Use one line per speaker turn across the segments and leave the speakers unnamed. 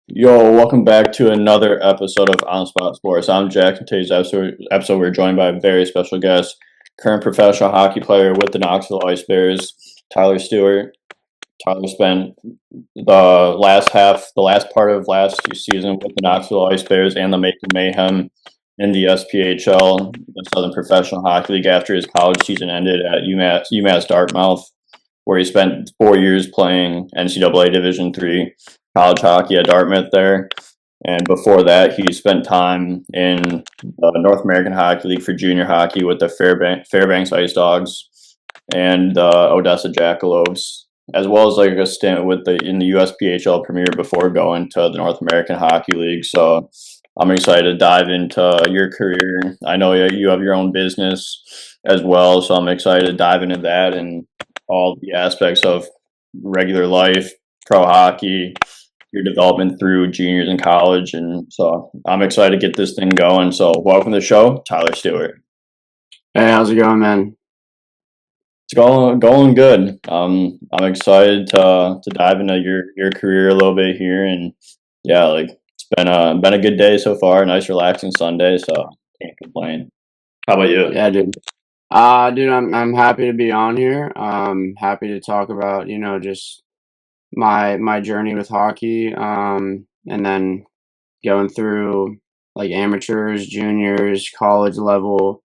Yo, welcome back to another episode of On Spot Sports. I'm Jack. In today's episode, we're joined by a very special guest, current professional hockey player with the Knoxville Ice Bears, Tyler Stewart. Tyler spent the last part of last season with the Knoxville Ice Bears and the Macon Mayhem in the SPHL, the Southern Professional Hockey League, after his college season ended at UMass Dartmouth, where he spent 4 years playing NCAA Division III college hockey at Dartmouth there. And before that, he spent time in the North American Hockey League for junior hockey with the Fairbanks Ice Dogs and the Odessa Jackalopes, as well as like a stint with in the USPHL Premier before going to the North American Hockey League. So I'm excited to dive into your career. I know you have your own business as well, so I'm excited to dive into that and all the aspects of regular life, pro hockey, your development through juniors in college. And so I'm excited to get this thing going. So welcome to the show, Tyler Stewart.
Hey, how's it going, man?
It's going good. I'm excited to dive into your career a little bit here, and yeah, like it's been a good day so far. Nice relaxing Sunday, so can't complain. How about you?
Yeah, dude. Dude, I'm happy to be on here. Happy to talk about, just my journey with hockey. And then going through like amateurs, juniors, college level,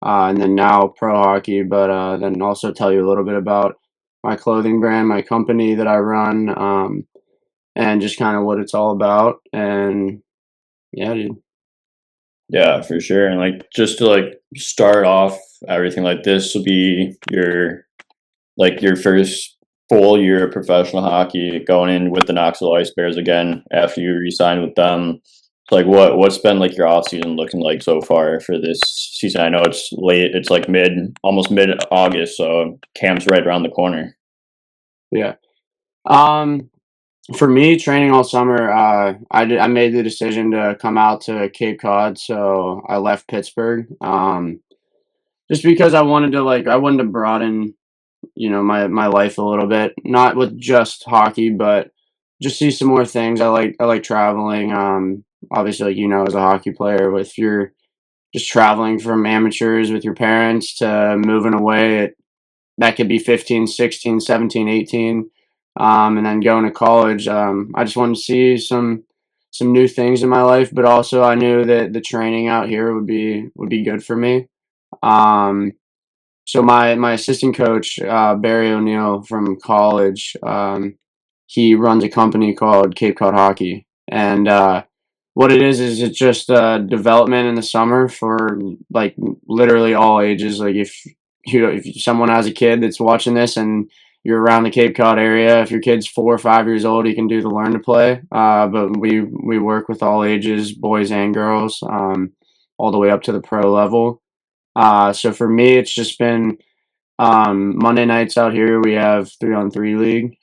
and then now pro hockey. But then also tell you a little bit about my clothing brand, my company that I run, and just kind of what it's all about. And yeah, dude.
Yeah, for sure. And like just to like start off everything, like this will be your first full year of professional hockey going in with the Knoxville Ice Bears again after you re-signed with them. So like what's been like your off season looking like so far for this season? I know it's late, it's like almost mid August, so camp's right around the corner.
Yeah. Um, For me, training all summer, I made the decision to come out to Cape Cod, so I left Pittsburgh. Just because I wanted to broaden, my life a little bit, not with just hockey, but just see some more things. I like traveling. Obviously, like as a hockey player, if you're just traveling from amateurs with your parents to moving away, that could be 15, 16, 17, 18, and then going to college. I just wanted to see some new things in my life, but also I knew that the training out here would be good for me. Um, so my assistant coach, Barry O'Neill from college, he runs a company called Cape Cod Hockey, and what it is it's just development in the summer for like literally all ages. Like if someone has a kid that's watching this and you're around the Cape Cod area, if your kid's 4 or 5 years old, you can do the learn to play. But we work with all ages, boys and girls, all the way up to the pro level. So for me, it's just been Monday nights out here. We have 3-on-3 league.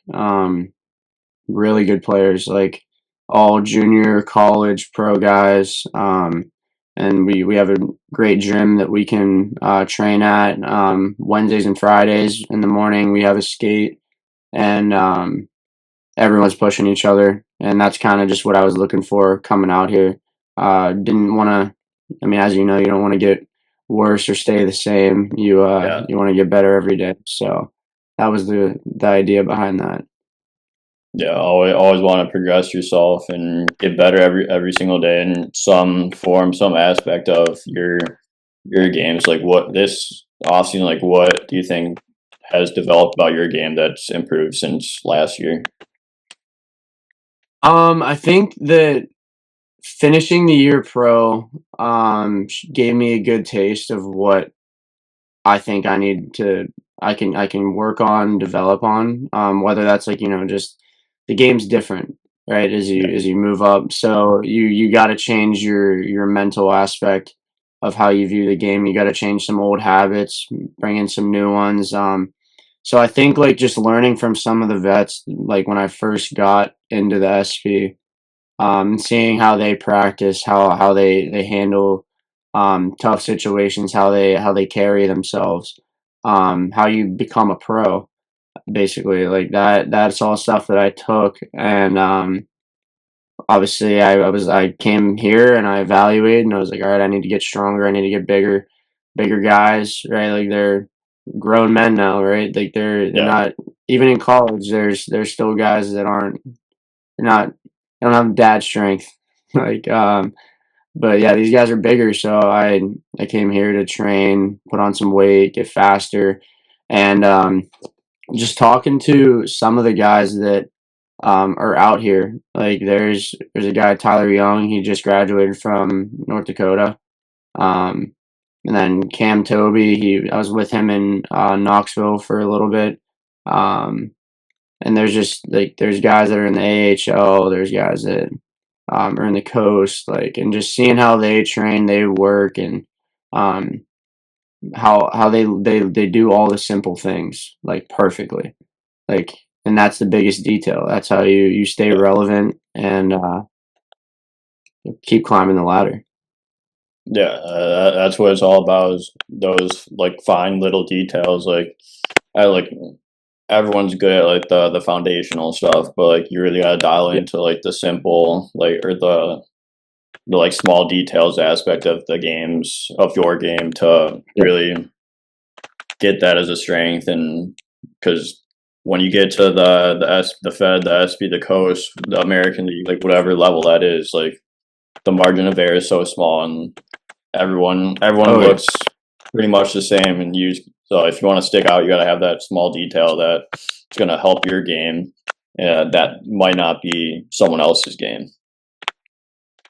Really good players, like all junior, college, pro guys. And we have a great gym that we can train at. Wednesdays and Fridays in the morning, we have a skate, and everyone's pushing each other. And that's kind of just what I was looking for coming out here. Didn't want to, I mean, as you know, you don't want to get worse or stay the same.
Yeah.
You want to get better every day. So that was the idea behind that.
Yeah, always want to progress yourself and get better every single day in some form, some aspect of your games. Like what this offseason, like what do you think has developed about your game that's improved since last year?
I think that finishing the year pro gave me a good taste of what I think I can work on, develop on. Whether that's like, just the game's different, right?
Yeah,
As you move up. So you gotta change your mental aspect of how you view the game. You gotta change some old habits, bring in some new ones. So I think like just learning from some of the vets, like when I first got into the SP, seeing how they practice, how they handle tough situations, how they carry themselves, how you become a pro, basically like that. That's all stuff that I took, and obviously I came here and I evaluated and I was like, all right, I need to get stronger. I need to get bigger guys, right? Like they're grown men now, right? Like they're
Yeah,
not even in college. There's still guys that aren't they're not they don't have dad strength. like but yeah, these guys are bigger, so I came here to train, put on some weight, get faster, and just talking to some of the guys that are out here. Like there's a guy Tyler Young. He just graduated from North Dakota. Um, and then Cam Toby. I was with him in Knoxville for a little bit. Um, and there's just like there's guys that are in the AHL. There's guys that are in the coast. Like and just seeing how they train, they work, and um, how they do all the simple things like perfectly. Like, and that's the biggest detail. That's how you stay
yeah,
relevant and keep climbing the ladder.
yeah. That's what it's all about. Is those like fine little details. Like I like everyone's good at like the foundational stuff, but like you really gotta dial
Yeah,
into like the simple like or the like small details aspect of the games of your game to
yeah,
really get that as a strength. And because when you get to the Fed, the SP, the Coast, the American League, like whatever level that is, like the margin of error is so small, and everyone
oh yeah,
looks pretty much the same. And you so if you want to stick out, you got to have that small detail that it's going to help your game. That might not be someone else's game.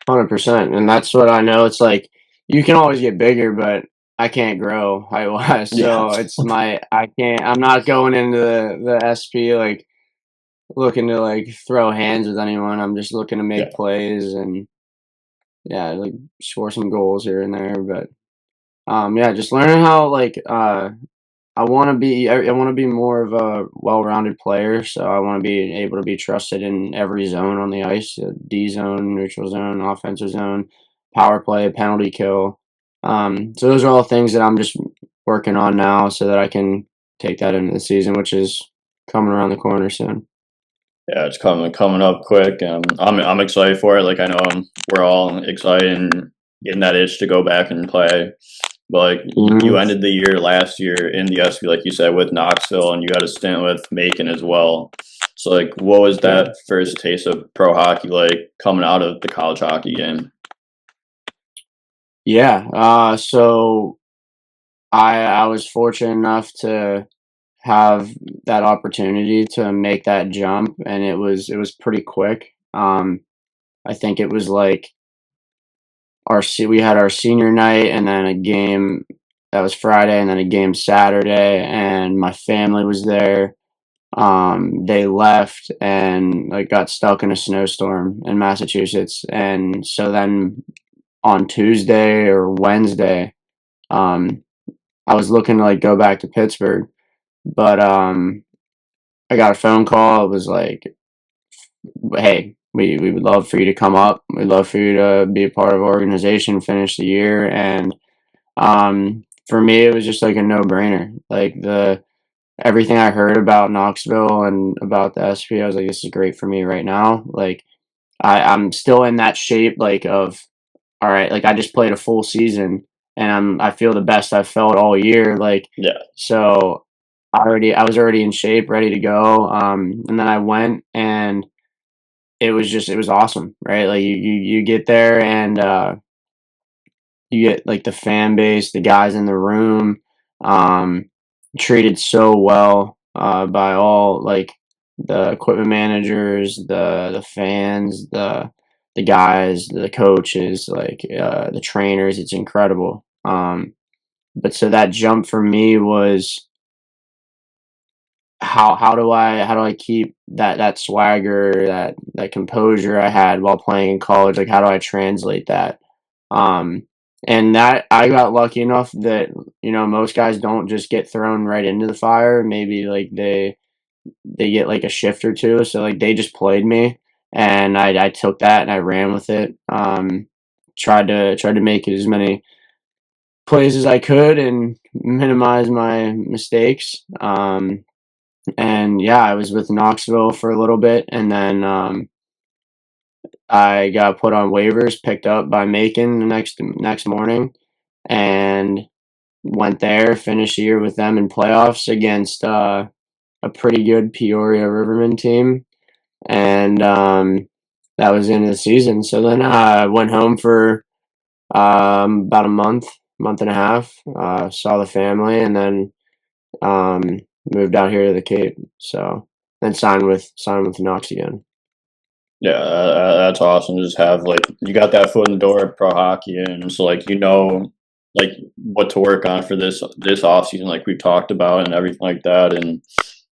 100%. And that's what I know. It's like you can always get bigger, but I can't grow height wise.
Yeah,
So it's I can't. I'm not going into the SP like looking to like throw hands with anyone. I'm just looking to
yeah,
make plays and yeah, like score some goals here and there. But yeah, just learning how like I want to be more of a well-rounded player, so I want to be able to be trusted in every zone on the ice, D zone, neutral zone, offensive zone, power play, penalty kill. So those are all things that I'm just working on now so that I can take that into the season, which is coming around the corner soon.
yeah. It's coming up quick. I'm excited for it. Like I know we're all excited and getting that itch to go back and play. But like you
Mhm.
ended the year last year in the SB, like you said, with Knoxville, and you got a stint with Macon as well. So like, what was
Yeah.
that first taste of pro hockey like coming out of the college hockey game?
Yeah. So I was fortunate enough to have that opportunity to make that jump, and it was pretty quick. I think it was like we had our senior night, and then a game that was Friday, and then a game Saturday, and my family was there. They left and like got stuck in a snowstorm in Massachusetts, and so then on Tuesday or Wednesday, um, I was looking to like go back to Pittsburgh, but I got a phone call. It was like, "Hey, we would love for you to come up. We'd love for you to be a part of our organization, finish the year." And for me, it was just like a no brainer. Like the everything I heard about Knoxville and about the SP, I was like, this is great for me right now. Like I'm still in that shape, like of all right, like I just played a full season and I feel the best I've felt all year. Like
Yeah,
so I was already in shape, ready to go. And then I went and it was awesome, right? Like you get there and you get like the fan base, the guys in the room, um, treated so well by all like the equipment managers, the fans, the guys, the coaches, like the trainers. It's incredible. But so that jump for me was how do I keep that swagger, that composure I had while playing in college? Like how do I translate that? Um, and that I got lucky enough that most guys don't just get thrown right into the fire. Maybe like they get like a shift or two. So like they just played me, and I took that and I ran with it. Tried to make as many plays as I could and minimize my mistakes. And yeah, I was with Knoxville for a little bit, and then I got put on waivers, picked up by Macon the next morning, and went there, finished the year with them in playoffs against a pretty good Peoria Riverman team, and that was the end of the season. So then I went home for about a month and a half, saw the family, and then moved out here to the Cape. So then signed with Knox again.
Yeah, that's awesome. Just have like you got that foot in the door at pro hockey, and so like like what to work on for this off season, like we talked about, and everything like that, and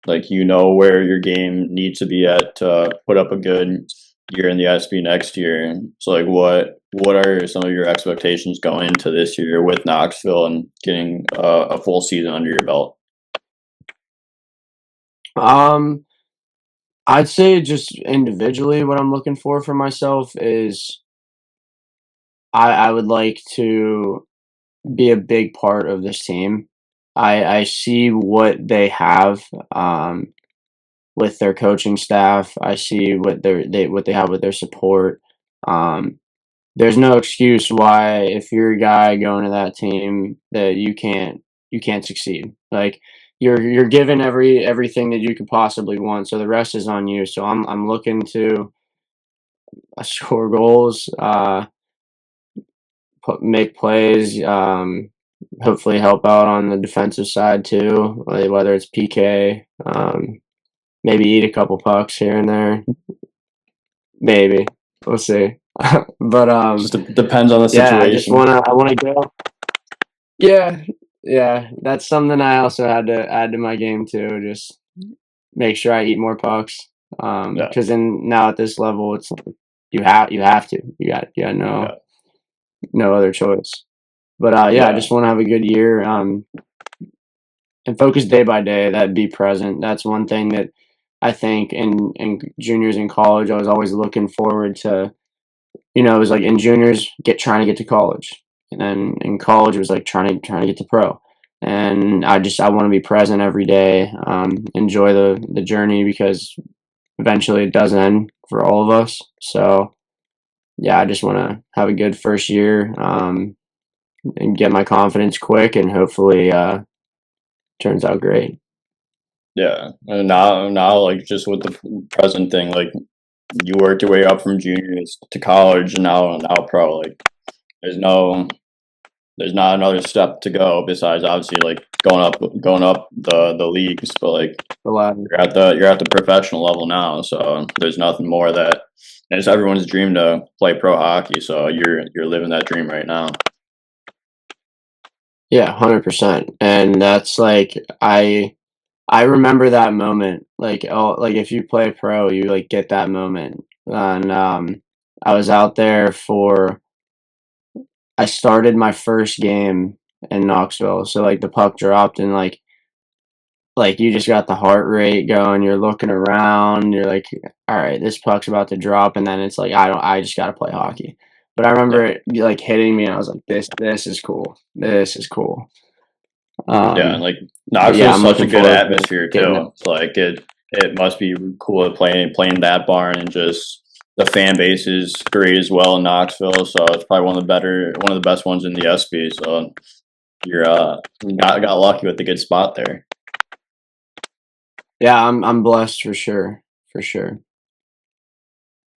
like where your game needs to be at to put up a good year in the SB next year. So like what are some of your expectations going into this year with Knoxville and getting a full season under your belt?
Um, I'd say just individually, what I'm looking for myself is I would like to be a big part of this team. I see what they have with their coaching staff. I see what what they have with their support. Um, there's no excuse why if you're a guy going to that team that you can't succeed. Like you're given everything that you could possibly want. So the rest is on you. So I'm looking to score goals, make plays, hopefully help out on the defensive side too, whether it's PK, maybe eat a couple pucks here and there. Maybe. We'll see. But
Just depends on the
yeah,
situation.
I wanna go. Yeah, yeah. That's something I also had to add to my game too. Just make sure I eat more pucks.
Yeah,
Because then now at this level, it's like you have to. You got
yeah,
no other choice. But yeah, I
yeah,
just want to have a good year. And focus day by day. That be present. That's one thing that I think in juniors in college, I was always looking forward to. It was like in juniors, trying to get to college, and then in college, it was like trying to get to pro. And I want to be present every day. Enjoy the journey because eventually it does end for all of us. So yeah, I just want to have a good first year and get my confidence quick, and hopefully turns out great.
yeah. And now like just with the present thing, like you worked your way up from juniors to college and now pro. Like there's no there's not another step to go besides obviously like going up the leagues, but like
The lab.
you're at the professional level now, so there's nothing more that and it's everyone's dream to play pro hockey, so you're living that dream right now.
Yeah, 100%. And that's like I remember that moment. Like like if you play pro, you like get that moment. And I was out there for I started my first game in Knoxville. So like the puck dropped and like you just got the heart rate going, you're looking around, you're like, all right, this puck's about to drop, and then it's like I just gotta play hockey. But I remember
Yeah.
it like hitting me and I was like, this is cool. This is cool.
Yeah, and like
But yeah,
Knoxville's
I'm
such a
looking
good
forward to
atmosphere
getting it.
too. It's like it must be cool to playing that barn and just the fan base is great as well in Knoxville. So it's probably one of the best ones in the SB. So you're got lucky with the good spot there.
Yeah, I'm blessed for sure. For sure.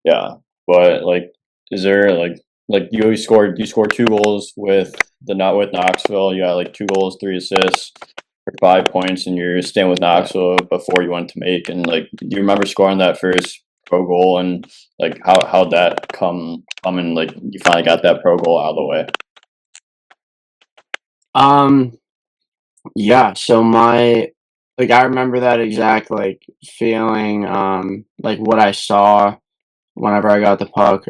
Yeah, but like, is there like you scored 2 goals with the not with Knoxville. You got like 2 goals, 3 assists for 5 points, and you're staying with
Yeah.
Knoxville before you went to Macon. Like, do you remember scoring that first pro goal and like how'd that come and like you finally got that pro goal out of the way?
Um yeah, so my like I remember that exact like feeling like what I saw whenever I got the puck.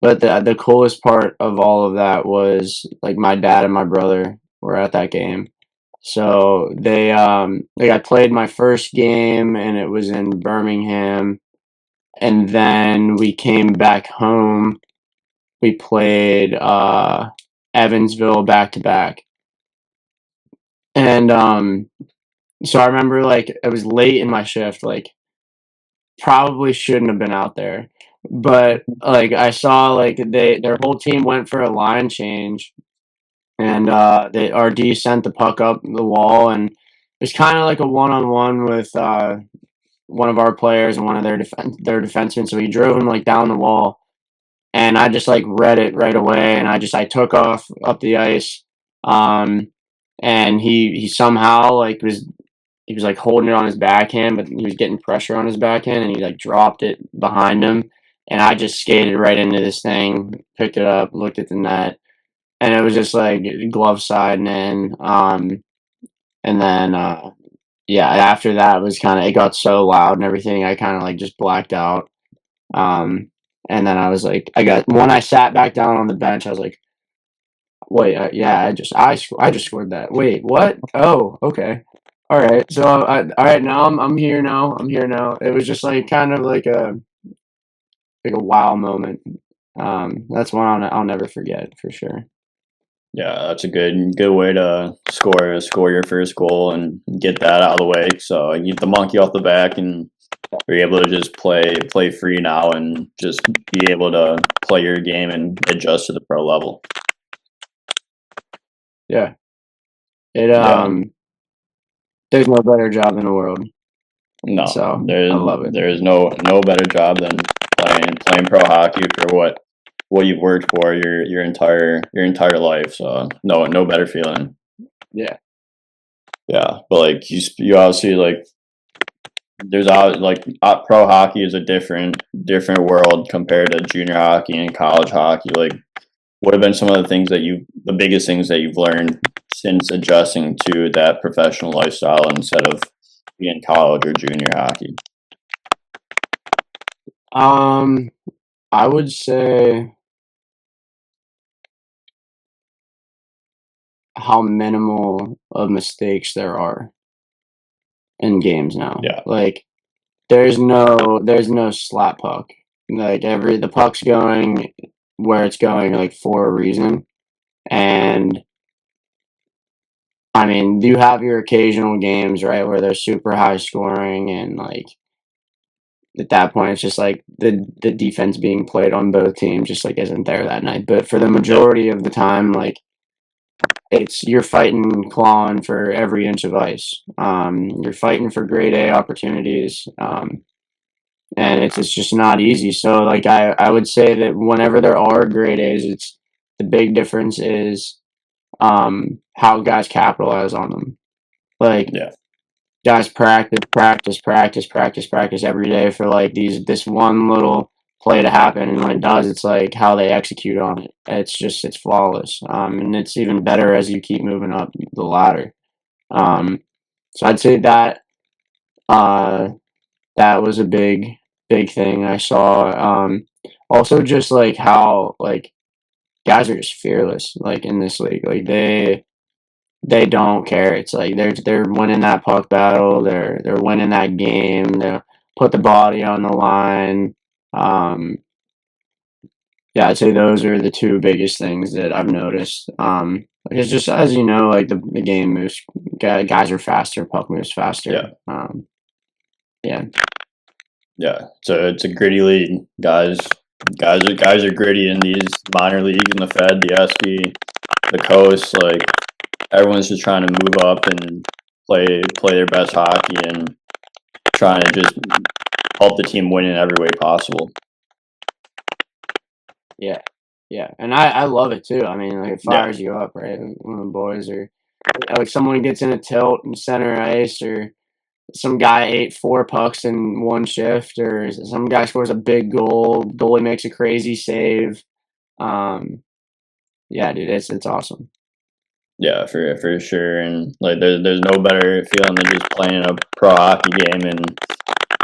But the coolest part of all of that was like my dad and my brother were at that game. So they like I played my first game and it was in Birmingham, and then we came back home. We played Evansville back to back. And so I remember like it was late in my shift, like probably shouldn't have been out there. but like I saw like their whole team went for a line change, and our D sent the puck up the wall, and it was kind of like a one-on-one with one of our players and one of their defensemen. So he drove him like down the wall, and I just like read it right away, and I took off up the ice, um, and he somehow like he was like holding it on his backhand, but he was getting pressure on his backhand, and he like dropped it behind him, and I just skated right into this thing, picked it up, looked at the net, and it was just like glove side and in, and then yeah, after that was kind of it got so loud and everything, I kind of like just blacked out. Um, and then I was like, when I sat back down on the bench, I was like, wait, yeah, I just scored that. Wait, what? Oh, okay. All right. So all right, now I'm here now. I'm here now. It was just like kind of like a wow moment. That's one I'll never forget for sure.
Yeah, that's a good way to score your first goal and get that out of the way. So you get the monkey off the back, and you're able to just play free now and just be able to play your game and adjust to the pro level.
Yeah. It
Yeah.
there's no better job in the world.
No,
So I
there's
love it.
there's no better job than playing pro hockey for what you've worked for your entire life. So no better feeling.
Yeah.
Yeah, but like you obviously like there's pro hockey is a different world compared to junior hockey and college hockey. Like, what have been some of the biggest things that you've learned since adjusting to that professional lifestyle instead of being college or junior hockey?
I would say how minimal of mistakes there are in games now.
Yeah,
Like there's no slap puck. Like the puck's going where it's going like for a reason. And I mean, you have your occasional games, right, where they're super high scoring, and like at that point it's just like the defense being played on both teams just like isn't there that night. But for the
yeah,
majority of the time, like you're fighting clawing for every inch of ice. You're fighting for grade A opportunities. And it's just not easy. So like I would say that whenever there are grade A's, it's the big difference is how guys capitalize on them. Like
yeah,
guys practice every day for like this one little play to happen, and when it does, it's like how they execute on it. It's flawless. And it's even better as you keep moving up the ladder. So I'd say that uh that was a big thing I saw. Also just like how like guys are just fearless like in this league. Like they don't care. It's like they're winning that puck battle. They're winning that game. They put the body on the line. Um, yeah, I'd say those are the two biggest things that I've noticed. It's just as you know, like the game moves. Guys are faster. Puck moves
yeah,
faster. Yeah,
yeah. So it's a gritty league, guys. Guys are gritty in these minor leagues in the Fed, the SP, the Coast. Like, everyone's just trying to move up and play their best hockey and trying to just help the team win in every way possible.
yeah, yeah, and I love it too. I mean, like it
Yeah,
fires you up, right? When the boys are like someone gets in a tilt in center ice, or some guy ate 4 pucks in one shift, or some guy scores a big goal, goalie makes a crazy save. Um, yeah, dude, it's awesome.
yeah, for sure. And like, there's no better feeling than just playing a pro hockey game and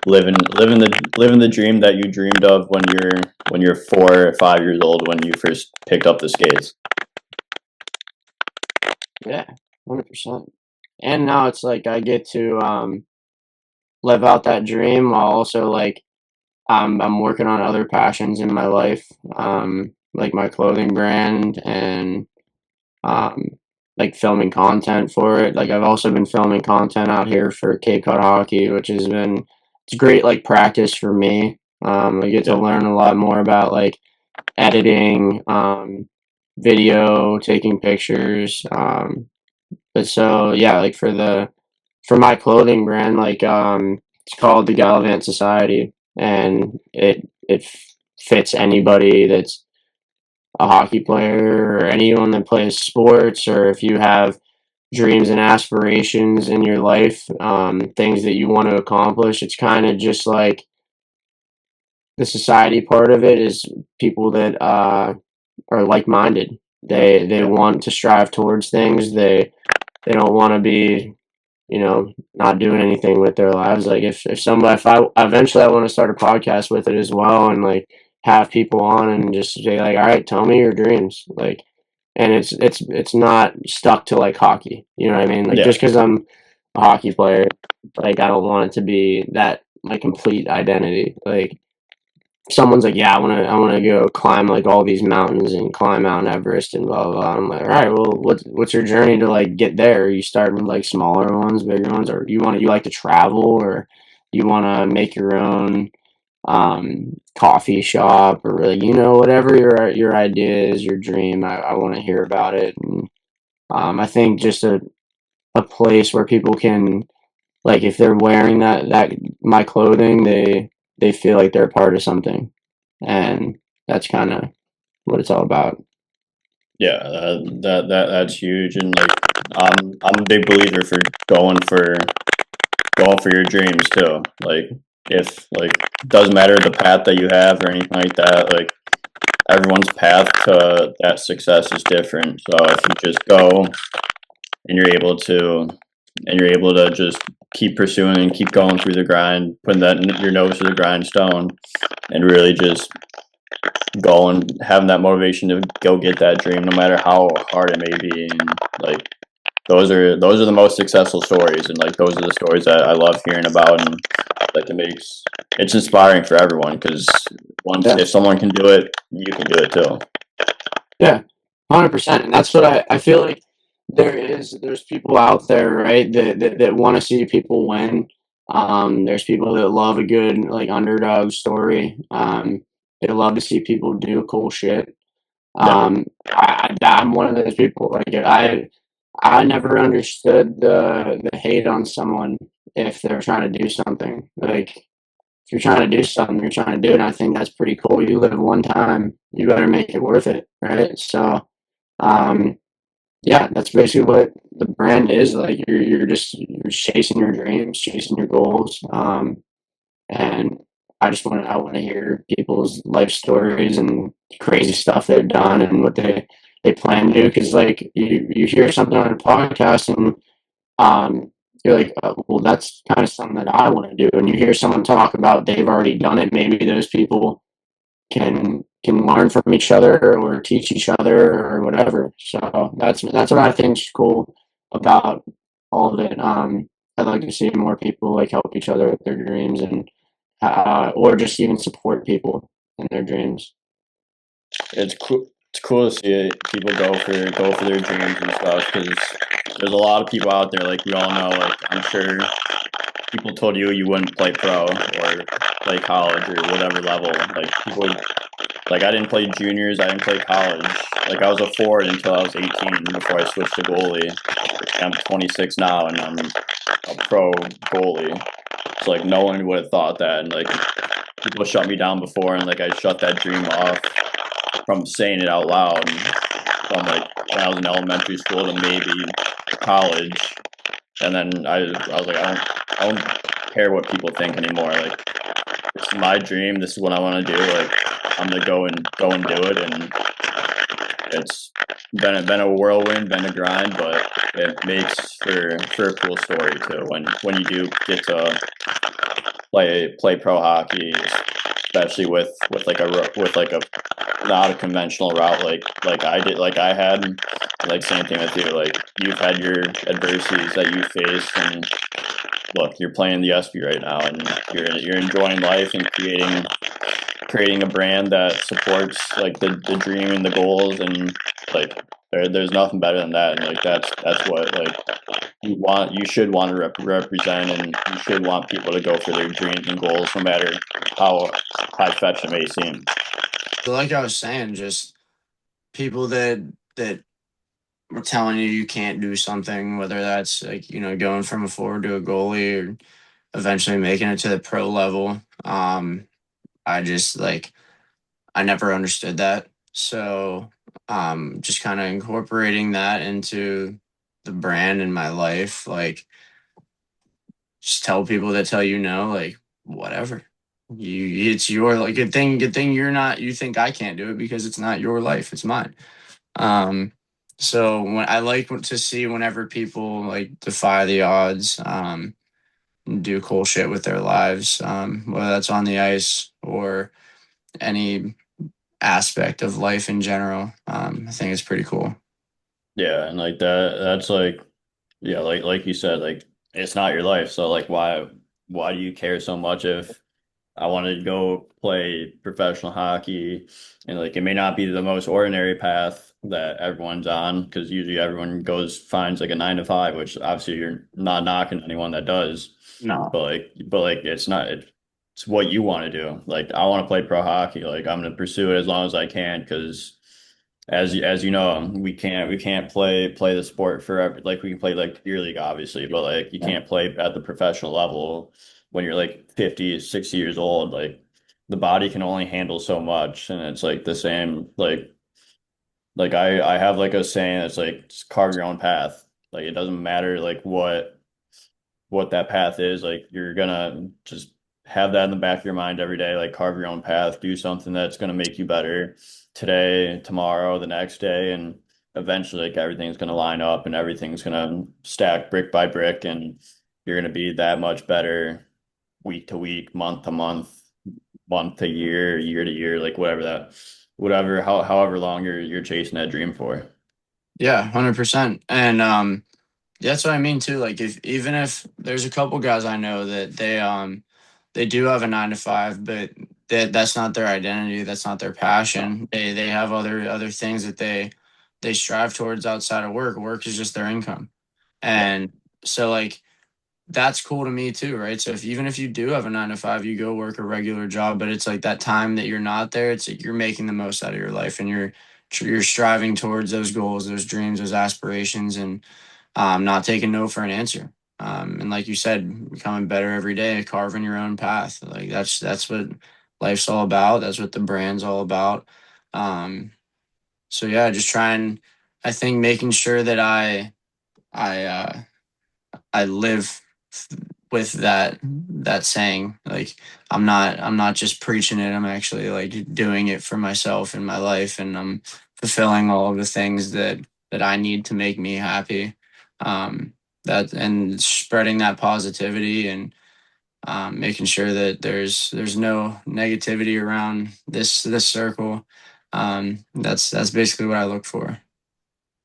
living the dream that you dreamed of when you're 4 or 5 years old when you first picked up the skates.
Yeah, 100%. And now it's like I get to live out that dream while also like I'm working on other passions in my life, like my clothing brand and um, like filming content for it. Like I've also been filming content out here for Cape Cod hockey, which has been it's great like practice for me. I get to
Yeah.
learn a lot more about like editing, video, taking pictures. But so yeah, like for my clothing brand, like it's called the Gallivant Society, and it fits anybody that's a hockey player or anyone that plays sports, or if you have dreams and aspirations in your life, things that you want to accomplish. It's kind of just like the society part of it is people that are like minded. They
Yeah.
want to strive towards things. They don't want to be, not doing anything with their lives. Like if I eventually I want to start a podcast with it as well, and like have people on and just say like, all right, tell me your dreams, like, and it's not stuck to like hockey. You know what I mean? Like
Yeah.
just because I'm a hockey player, like I don't want it to be that my complete identity. Like someone's like, yeah, I want to go climb like all these mountains and climb Mount Everest and blah blah blah. I'm like, all right, well, what's your journey to like get there? You start with like smaller ones, bigger ones, or you like to travel, or you want to make your own coffee shop, or like, whatever your idea is, your dream. I want to hear about it, and I think just a place where people can, like, if they're wearing that my clothing, they feel like they're a part of something, and that's kind of what it's all about.
Yeah, that's huge, and like I'm a big believer for going for your dreams too. Like if like doesn't matter the path that you have or anything like that. Like everyone's path to that success is different. So if you just go and you're able to just keep pursuing and keep going through the grind, putting your nose to the grindstone, and really just going, having that motivation to go get that dream, no matter how hard it may be. And like those are the most successful stories, and like those are the stories that I love hearing about, and like it's inspiring for everyone because once
Yeah,
if someone can do it, you can do it too.
yeah, 100%. And that's what I feel like there's people out there, right, that want to see people win. There's people that love a good like underdog story. They love to see people do cool shit.
Yeah,
I'm one of those people. Like I never understood the hate on someone if they're trying to do something. Like if you're trying to do something, you're trying to do it. And I think that's pretty cool. You live one time, you better make it worth it, right? So, um, yeah, that's basically what the brand is. Like you're chasing your dreams, chasing your goals. And I want to hear people's life stories and crazy stuff they've done and what they plan to do. Because like you hear something on a podcast and you're like, well, that's kind of something that I want to do. And you hear someone talk about they've already done it. Maybe those people can learn from each other or teach each other or whatever. So that's what I think is cool about all of it. I'd like to see more people like help each other with their dreams, and or just even support people in their dreams.
it's cool. It's cool to see people go for their dreams and stuff because there's a lot of people out there. Like we all know. Like I'm sure people told you wouldn't play pro or play college or whatever level. Like people, like I didn't play juniors, I didn't play college. Like I was a forward until I was 18 before I switched to goalie. I'm 26 now and I'm a pro goalie. So like no one would have thought that, and like people shut me down before, and like I shut that dream off from saying it out loud. And from like when I was in elementary school to maybe college, and then I was like I don't care what people think anymore. Like this is my dream. This is what I want to do. Like I'm gonna go and do it, and it's been a whirlwind, been a grind, but it makes for a cool story too. When you do get to play pro hockey, especially with like a not a conventional route like I did, like I had, like same thing with you. Like you've had your adversities that you faced, and look, you're playing the SB right now, and you're enjoying life and creating a brand that supports like the dream and the goals, and like there's nothing better than that, and like that's what like you should want to represent, and you should want people to go for their dreams and goals no matter how high fetch it may seem.
So like I was saying, just people that were telling you can't do something, whether that's like, going from a forward to a goalie or eventually making it to the pro level. I just like I never understood that. So just kind of incorporating that into the brand in my life, like just tell people that tell you no, like whatever. It's your like good thing you think I can't do it because it's not your life, it's mine. Um so when I like to see whenever people like defy the odds, and do cool shit with their lives, whether that's on the ice or any aspect of life in general. I think it's pretty cool.
Yeah, and like that's like yeah, like you said, like it's not your life. So like why do you care so much if I want to go play professional hockey and like it may not be the most ordinary path that everyone's on because usually everyone goes finds like a 9 to 5, which obviously you're not knocking anyone that does,
No.
but like it's not it's what you want to do. Like I want to play pro hockey. Like I'm gonna pursue it as long as I can because as you know, we can't play the sport forever. Like we can play like beer league, obviously, but like you
Yeah.
can't play at the professional level when you're like 50, 60 years old. Like the body can only handle so much, and it's like the same. Like I have like a saying that's like just carve your own path. Like it doesn't matter like what that path is. Like you're gonna just have that in the back of your mind every day. Like carve your own path, do something that's gonna make you better today, tomorrow, the next day, and eventually like everything's gonna line up and everything's gonna stack brick by brick, and you're gonna be that much better week to week, month to month, month to year, year to year, like however long you're chasing that dream for.
Yeah, 100%. And that's what I mean too. Like if even if there's a couple guys I know that they do have a 9 to 5, but that's not their identity, that's not their
No.
passion. They have other things that they strive towards outside of work. Work is just their income.
Yeah.
And so like that's cool to me too, right? So if even if you do have a 9 to 5, you go work a regular job, but it's like that time that you're not there, it's like you're making the most out of your life and you're striving towards those goals, those dreams, those aspirations, and not taking no for an answer. And like you said, becoming better every day, carving your own path. Like that's what life's all about. That's what the brand's all about. Um, so yeah, just trying. I think making sure that I I live with that saying. Like I'm not just preaching it. I'm actually like doing it for myself in my life, and I'm fulfilling all of the things that I need to make me happy. Um, that and spreading that positivity and making sure that there's no negativity around this circle. That's basically what I look for.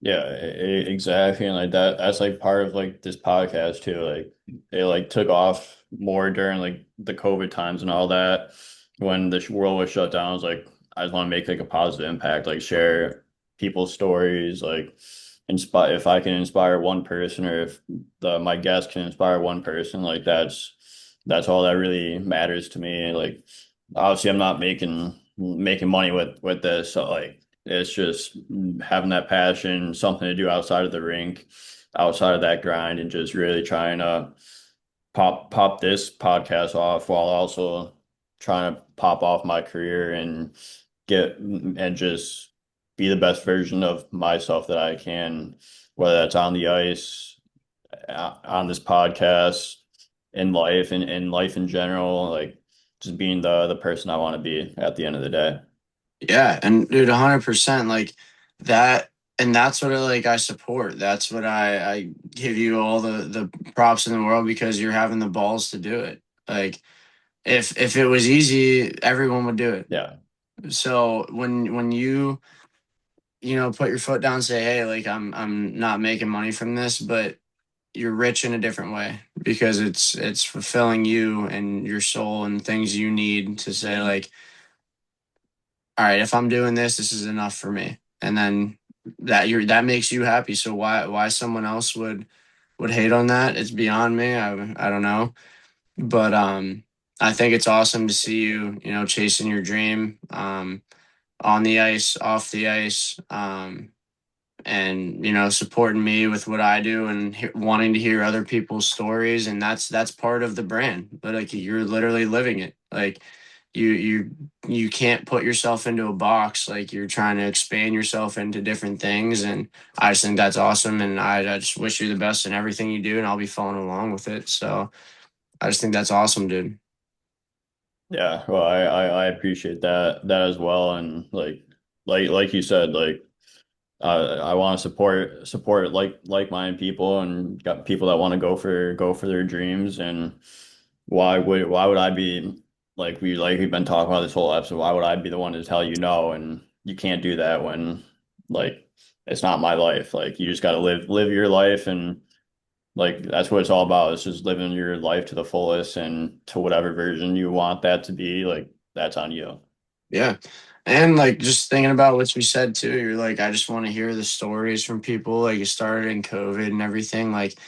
Yeah, exactly. And like that's like part of like this podcast too. Like it like took off more during like the COVID times and all that when the world was shut down. I was like, I just want to make like a positive impact, like share people's stories, like inspire if I can inspire one person or if my guest can inspire one person, like that's all that really matters to me. Like obviously I'm not making money with this, so like it's just having that passion, something to do outside of the rink, outside of that grind, and just really trying to pop this podcast off while also trying to pop off my career and get and just be the best version of myself that I can, whether that's on the ice, on this podcast, in life in general, like just being the person I want to be at the end of the day.
Yeah, and dude, 100%, like that, and that's what I support. That's what I give you all the props in the world because you're having the balls to do it. Like if it was easy, everyone would do it.
Yeah.
So when you put your foot down and say, hey, like I'm not making money from this, but you're rich in a different way because it's fulfilling you and your soul and things you need to say like, all right, if I'm doing this, this is enough for me. And then that makes you happy. So why someone else would hate on that? It's beyond me. I don't know. But I think it's awesome to see you, chasing your dream, on the ice, off the ice, and supporting me with what I do and wanting to hear other people's stories, and that's part of the brand. But like you're literally living it. Like you can't put yourself into a box. Like you're trying to expand yourself into different things, and I just think that's awesome. And I just wish you the best in everything you do, and I'll be following along with it. So I just think that's awesome, dude.
Yeah, well, I appreciate that as well, and like you said, I want to support like-minded people and got people that want to go for their dreams. And why would I be we've been talking about this whole episode? Why would I be the one to tell you no? And you can't do that when like it's not my life. Like you just got to live your life, and like that's what it's all about. It's just living your life to the fullest and to whatever version you want that to be. Like that's on you.
Yeah. And like just thinking about what we said too, you're like, I just want to hear the stories from people. Like it started in COVID and everything. Like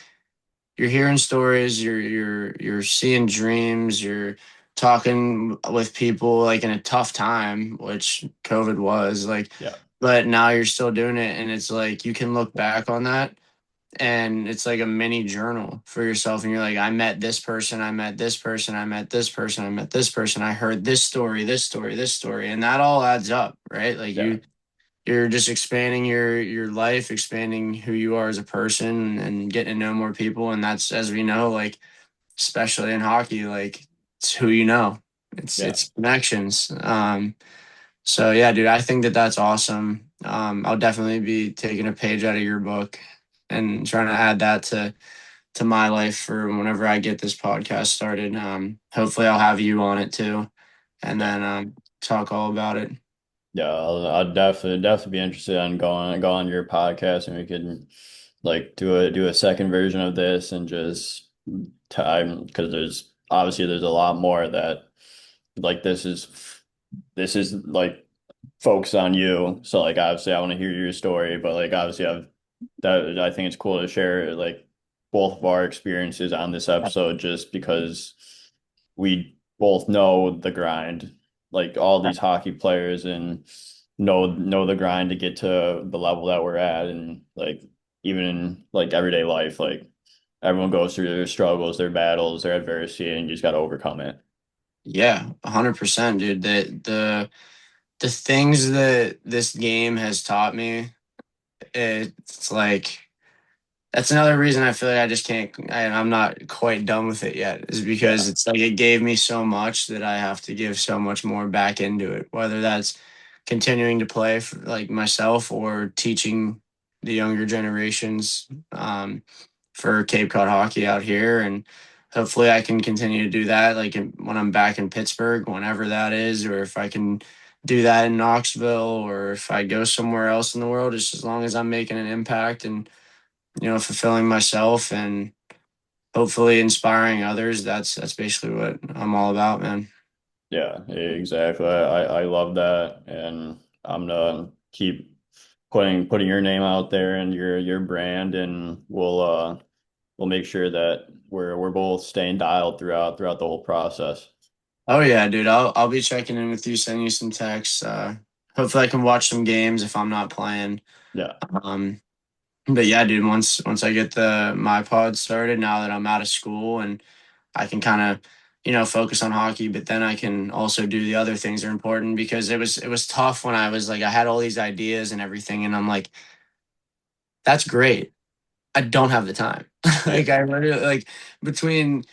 you're hearing stories, you're seeing dreams, you're talking with people like in a tough time, which COVID was like,
Yeah,
but now you're still doing it. And it's like you can look back on that and it's like a mini journal for yourself, and you're like, I met this person, I met this person, I met this person, I met this person, I heard this story, this story, this story, and that all adds up, right? Like
yeah,
you're just expanding your life, expanding who you are as a person, and getting to know more people. And that's, as we know, like especially in hockey, like it's who you know,
yeah,
it's connections. So yeah, dude, I think that that's awesome. I'll definitely be taking a page out of your book and trying to add that to my life for whenever I get this podcast started. Hopefully, I'll have you on it too, and
yeah.
then talk all about it.
Yeah, I'll definitely be interested in go on your podcast, and we can like do a second version of this and just time because there's a lot more that like this is like focused on you. So like obviously I want to hear your story, but like obviously I think it's cool to share like both of our experiences on this episode just because we both know the grind, like all these hockey players and know the grind to get to the level that we're at. And like even in like everyday life, like everyone goes through their struggles, their battles, their adversity, and you just got to overcome it.
Yeah, 100%, dude. The things that this game has taught me, it's like that's another reason I feel like I just can't. I'm not quite done with it yet. Is because
Yeah,
it's like it gave me so much that I have to give so much more back into it. Whether that's continuing to play for like myself or teaching the younger generations, for Cape Cod hockey out here, and hopefully I can continue to do that. Like when I'm back in Pittsburgh, whenever that is, or if I can do that in Knoxville, or if I go somewhere else in the world, just as long as I'm making an impact and fulfilling myself and hopefully inspiring others. That's basically what I'm all about, man.
yeah, exactly. I love that, and I'm gonna keep putting your name out there and your brand, and we'll make sure that we're both staying dialed throughout the whole process.
Oh yeah, dude. I'll be checking in with you, sending you some texts. Hopefully I can watch some games if I'm not playing.
Yeah,
Um, but yeah, dude. Once I get my pod started, now that I'm out of school and I can kind of focus on hockey, but then I can also do the other things that are important because it was tough when I was like I had all these ideas and everything, and I'm like, that's great. I don't have the time.
yeah,
Like I literally like between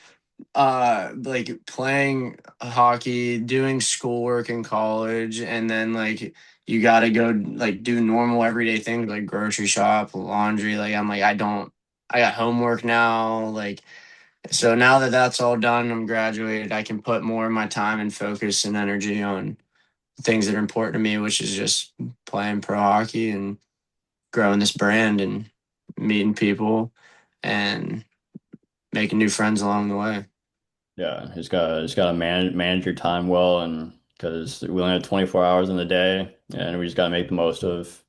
like playing hockey, doing schoolwork in college, and then like you got to go like do normal everyday things like grocery shop, laundry. Like I'm like I got homework now. Like so now that that's all done, I'm graduated. I can put more of my time and focus and energy on things that are important to me, which is just playing pro hockey and growing this brand and meeting people and making new friends along the way.
yeah. Just gotta manage your time well, and because we only have 24 hours in the day, and we just gotta make the most of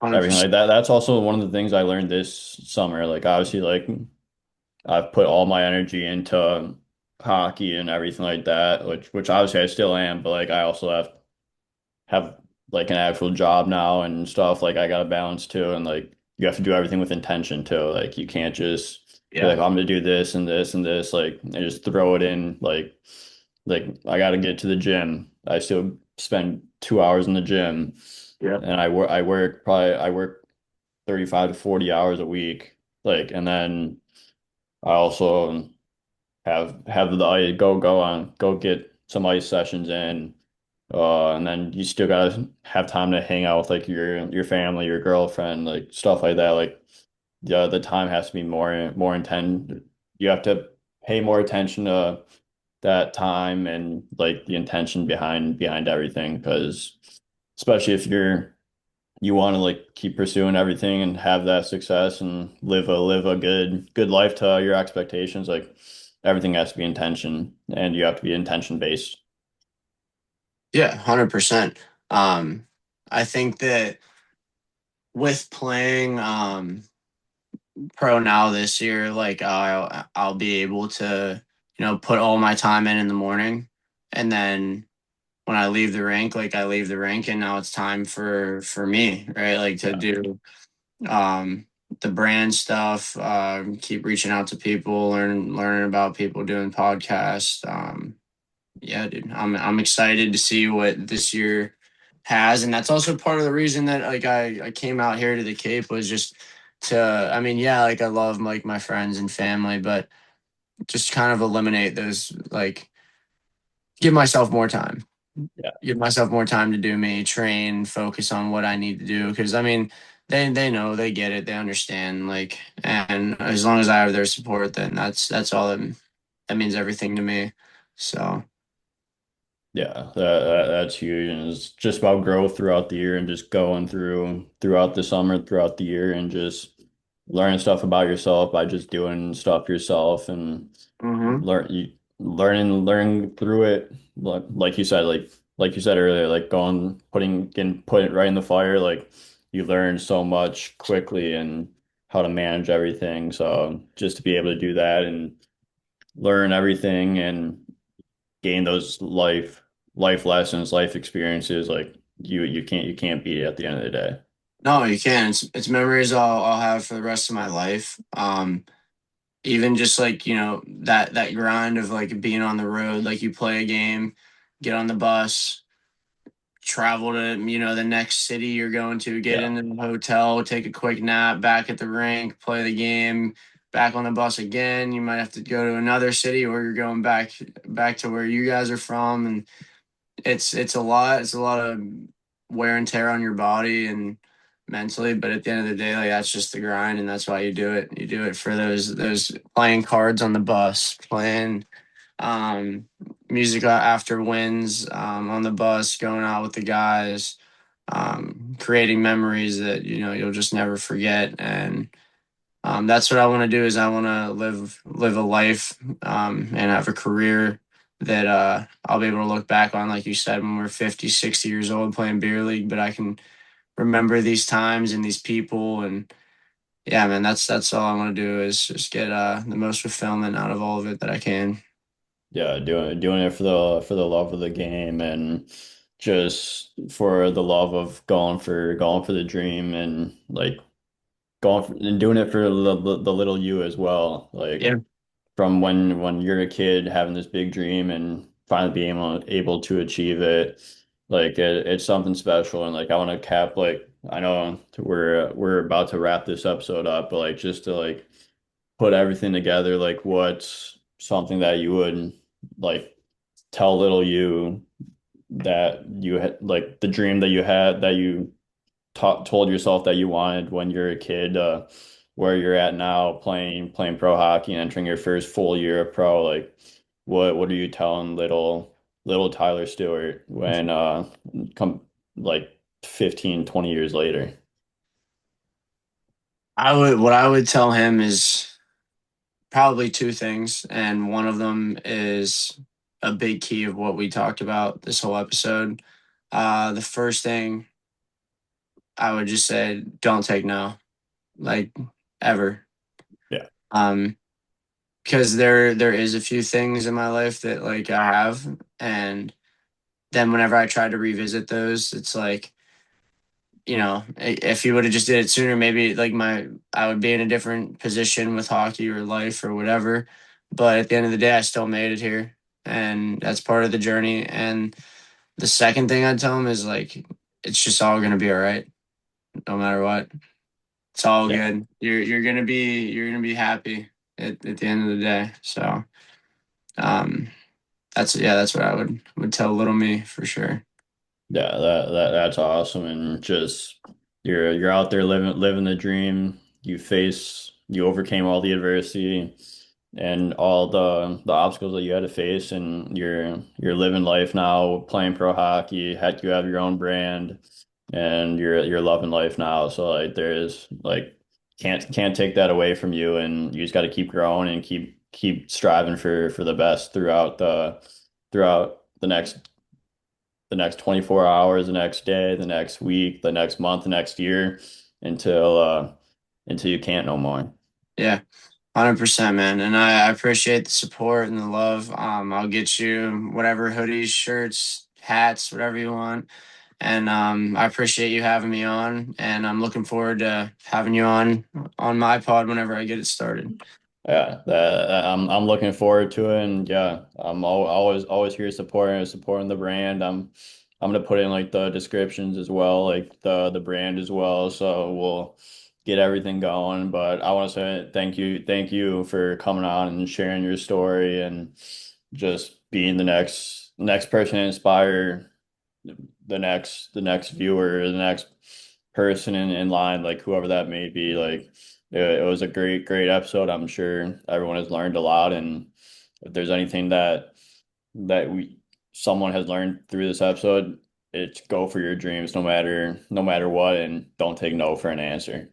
everything
100%.
like that. That's also one of the things I learned this summer. Like obviously, like I've put all my energy into hockey and everything like that, which obviously I still am, but like I also have like an actual job now and stuff. Like I got to balance too, and like you have to do everything with intention too. Like you can't just be
Yeah.
like, I'm gonna do this and this and this, like and just throw it in. Like I got to get to the gym. I still spend 2 hours in the gym,
Yeah.
and I work 35 to 40 hours a week. Like, and then I also have the ice go get some ice sessions in. And then you still gotta have time to hang out with like your family, your girlfriend, like stuff like that. Like yeah, the time has to be more intense. You have to pay more attention to that time and like the intention behind everything. Because especially if you want to like keep pursuing everything and have that success and live a good life to your expectations, like everything has to be intention and you have to be intention based.
Yeah, 100%. I think that with playing pro now this year, like I'll be able to, put all my time in the morning, and then when I leave the rink, like I leave the rink, and now it's time for me, right? Like to
Yeah.
do um the brand stuff, keep reaching out to people, learning about people doing podcasts. Yeah, dude, I'm excited to see what this year has, and that's also part of the reason that like I came out here to the Cape was just to, I mean, yeah, like I love like my friends and family, but just kind of eliminate those, like give myself more time,
Yeah.
give myself more time to do me, train, focus on what I need to do. Because I mean, they know, they get it, they understand, like, and as long as I have their support, then that's all that means everything to me. So
Yeah, that's huge, and it's just about growth throughout the year and just going throughout the summer, throughout the year, and just learning stuff about yourself by just doing stuff yourself and
mhm.
learning through it. Like you said earlier, like getting put right in the fire, like you learn so much quickly and how to manage everything. So just to be able to do that and learn everything and gain those life lessons, life experiences, like you can't beat it at the end of the day.
No, you can. It's memories I'll have for the rest of my life. Even just like, that grind of like being on the road, like you play a game, get on the bus, travel to, the next city you're going to, get
Yeah.
into the hotel, take a quick nap, back at the rink, play the game, back on the bus again. You might have to go to another city, or you're going back to where you guys are from, and it's a lot. It's a lot of wear and tear on your body and mentally, but at the end of the day, like that's just the grind, and that's why you do it. You do it for those playing cards on the bus, playing um, music after wins, on the bus, going out with the guys, creating memories that you'll just never forget. And that's what I want to do. Is I want to live a life, and have a career that I'll be able to look back on, like you said, when we're 50, 60 years old playing beer league. But I can remember these times and these people, and yeah, man, that's all I want to do is just get the most fulfillment out of all of it that I can.
Yeah, doing it for the love of the game and just for the love of going for the dream and like and doing it for the little you as well. Like
Yeah.
from when you're a kid having this big dream and finally being able to achieve it, like it's something special. And like I want to cap like I know we're about to wrap this episode up, but like just to like put everything together, like what's something that you would like tell little you that you had like the dream that you had that you told yourself that you wanted when you're a kid, where you're at now playing pro hockey and entering your first full year of pro, like what are you telling little Tyler Stewart when come like 15-20 years later?
What I would tell him is probably two things, and one of them is a big key of what we talked about this whole episode. The first thing I would just say, don't take no, like ever.
Yeah.
Um, because there is a few things in my life that like I have, and then whenever I try to revisit those, it's like, if you would have just did it sooner, maybe like I would be in a different position with hockey or life or whatever. But at the end of the day, I still made it here, and that's part of the journey. And the second thing I'd tell him is like, it's just all gonna be all right, no matter what. It's all
Yeah,
good. You're gonna be happy at the end of the day. So um, that's what I would tell little me for sure.
yeah, that's awesome, and just you're out there living the dream. You overcame all the adversity and all the obstacles that you had to face, and you're living life now, playing pro hockey. You have your own brand, and you're loving life now. So like there is like can't take that away from you, and you just got to keep growing and keep striving for the best throughout the next 24 hours, the next day, the next week, the next month, the next year until you can't no more.
Yeah. 100%, man. And I appreciate the support and the love. I'll get you whatever hoodies, shirts, hats, whatever you want. And I appreciate you having me on. And I'm looking forward to having you on my pod whenever I get it started.
Yeah, I'm looking forward to it, and yeah, always here supporting the brand. I'm gonna put in like the descriptions as well, like the brand as well, so we'll get everything going. But I want to say thank you for coming on and sharing your story and just being the next person to inspire the next viewer, the next person in line, like whoever that may be. Like it was a great episode. I'm sure everyone has learned a lot, and if there's anything that we someone has learned through this episode, it's go for your dreams no matter what, and don't take no for an answer.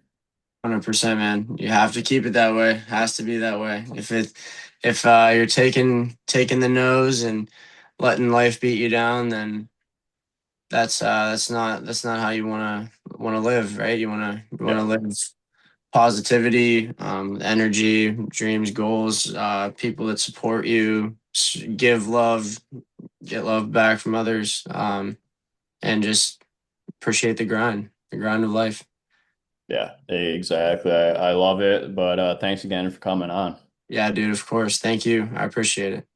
100%, man. You have to keep it that way. Has to be that way. If you're taking the nose and letting life beat you down, then that's not how you wanna live, right? You wanna
Yeah,
live positivity, energy, dreams, goals, people that support you, give love, get love back from others, and just appreciate the grind of life.
yeah, exactly. I love it. But thanks again for coming on.
Yeah, dude, of course. Thank you. I appreciate it.